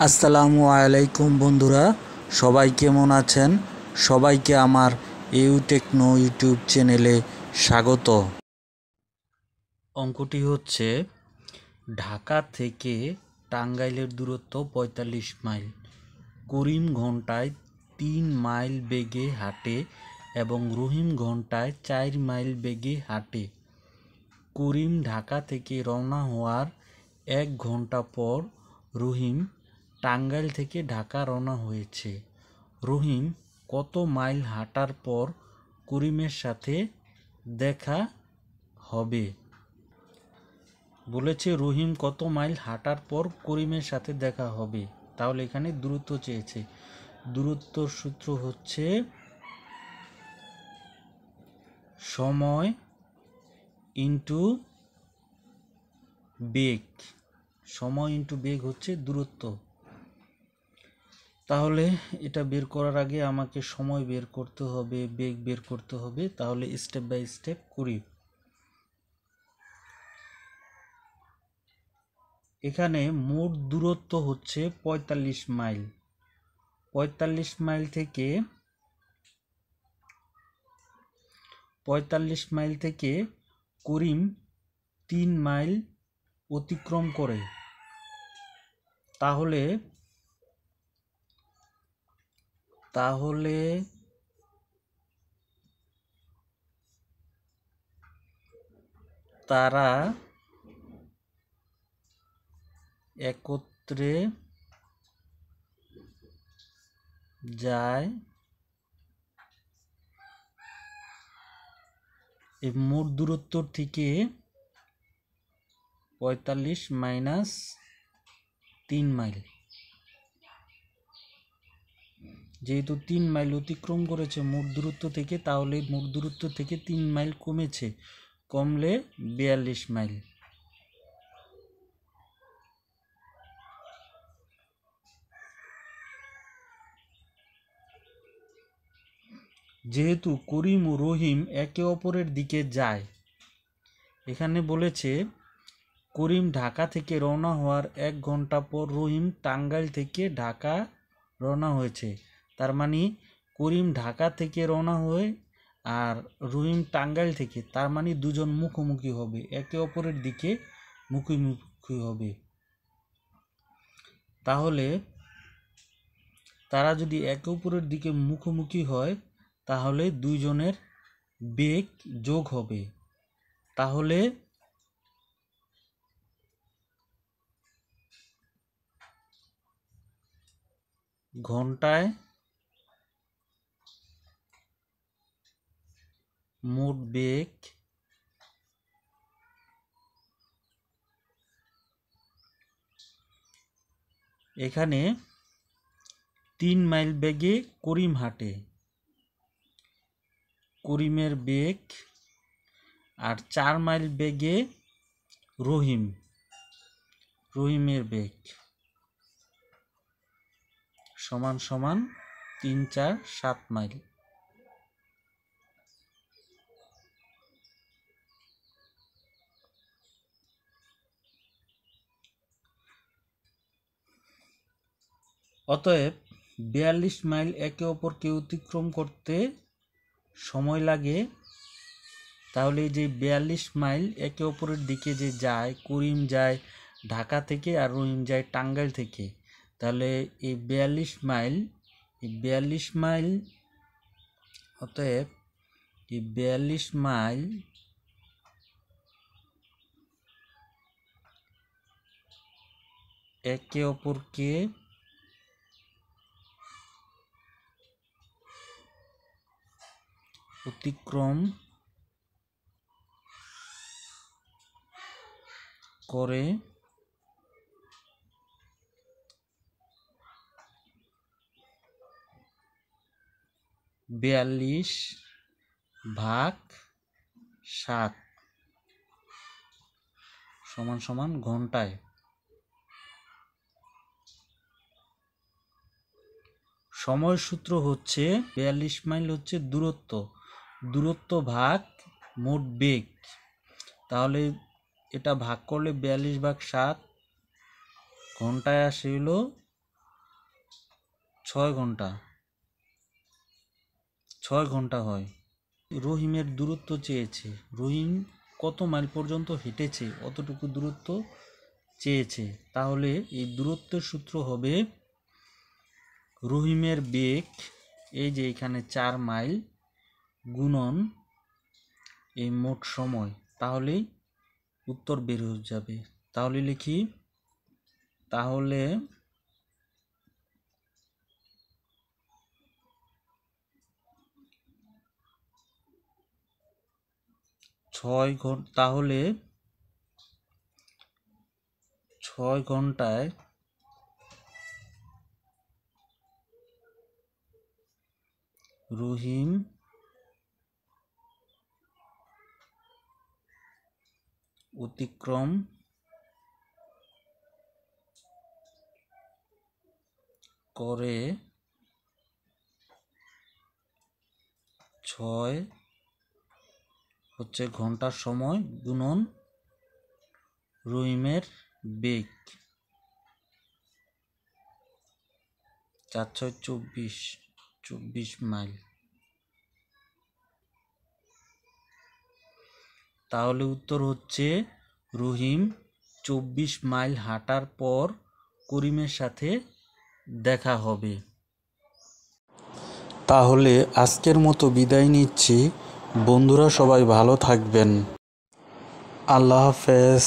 আসসালামু আলাইকুম বন্ধুরা, সবাই কেমন আছেন? সবাইকে আমার টেকনো ইউটিউব চ্যানেলে স্বাগত। অঙ্কটি হচ্ছে ঢাকা থেকে টাঙ্গাইলের দূরত্ব ৪৫ মাইল। করিম ঘন্টায় ৩ মাইল বেগে হাঁটে এবং রহিম ঘন্টায় ৪ মাইল বেগে হাঁটে। করিম ঢাকা থেকে রওনা হওয়ার ১ ঘন্টা পর রহিম টাঙ্গাইল থেকে ঢাকা রওনা হয়েছে। রহিম কত মাইল হাঁটার পর করিমের সাথে দেখা হবে? বলেছে রহিম কত মাইল হাঁটার পর করিমের সাথে দেখা হবে। তাহলে এখানে দূরত্ব চেয়েছে। দূরত্বর সূত্র হচ্ছে সময় ইন্টু বেগ। সময় ইন্টু বেগ হচ্ছে দূরত্ব। তাহলে এটা বের করার আগে আমাকে সময় বের করতে হবে, বেগ বের করতে হবে। তাহলে স্টেপ বাই স্টেপ করি। এখানে মোট দূরত্ব হচ্ছে ৪৫ মাইল। ৪৫ মাইল থেকে করিম ৩ মাইল অতিক্রম করে। তাহলে তারা একত্রে যায়। এই মোট দূরত্ব থেকে ৪৫ মাইনাস ৩ মাইল, যেহেতু ৩ মাইল অতিক্রম করেছে মোট দূরত্ব থেকে, তাহলে মোট দূরত্ব থেকে ৩ মাইল কমেছে, কমলে ৪২ মাইল। যেহেতু করিম ও রহিম একে অপরের দিকে যায়, এখানে বলেছে করিম ঢাকা থেকে রওনা হওয়ার ১ ঘন্টা পর রহিম টাঙ্গাইল থেকে ঢাকা রওনা হয়েছে। তার মানে করিম ঢাকা থেকে রওনা হয়ে আর রহিম টাঙ্গাইল থেকে, তার মানে দুজন মুখোমুখি হবে, একে অপরের দিকে মুখোমুখি হবে। তাহলে তারা যদি একে অপরের দিকে মুখোমুখি হয়, তাহলে দুইজনের বেগ যোগ হবে। তাহলে ঘন্টায় মোট বেগ এখানে ৩ মাইল বেগে করিম হাঁটে, করিমের বেগ, আর ৪ মাইল বেগে রহিমের বেগ সমান সমান ৩, ৪, ৭ মাইল। অতএব ৪২ মাইল একে অপরকে অতিক্রম করতে সময় লাগে। তাহলে যে ৪২ মাইল একে অপরের দিকে যে যায়, করিম যায় ঢাকা থেকে আর রহিম যায় টাঙ্গাইল থেকে, তাহলে এই ৪২ মাইল অতএব এই ৪২ মাইল একে অপরকে অতিক্রম করে ৪২/৭ সমান সমান ঘন্টায়। সময় সূত্র হচ্ছে ৪২ মাইল হচ্ছে দূরত্ব ভাগ মোট বেগ। তাহলে এটা ভাগ করলে ৪২/৭ ঘন্টায় আসে হলো 6 ঘন্টা 6 ঘন্টা হয়। রহিমের দূরত্ব চেয়েছে, রহিম কত মাইল পর্যন্ত হেঁটেছে অতটুকু দূরত্ব চেয়েছে। তাহলে এই দূরত্বের সূত্র হবে রহিমের বেগ, এই যে এখানে 4 মাইল গুণন এই মোট সময়, তাহলেই উত্তর বের হয়ে যাবে। তাহলে লিখি, তাহলে 6 ঘন্টা, তাহলে 6 ঘন্টায় রহিম অতিক্রম করে 6 হচ্ছে ঘন্টার সময় গুণন রহিমের বেগ, 4 6 24 মাইল। তাহলে উত্তর হচ্ছে রহিম 24 মাইল হাঁটার পর করিমের সাথে দেখা হবে। তাহলে আজকের মতো বিদায় নিচ্ছি। বন্ধুরা সবাই ভালো থাকবেন। আল্লাহ হাফেজ।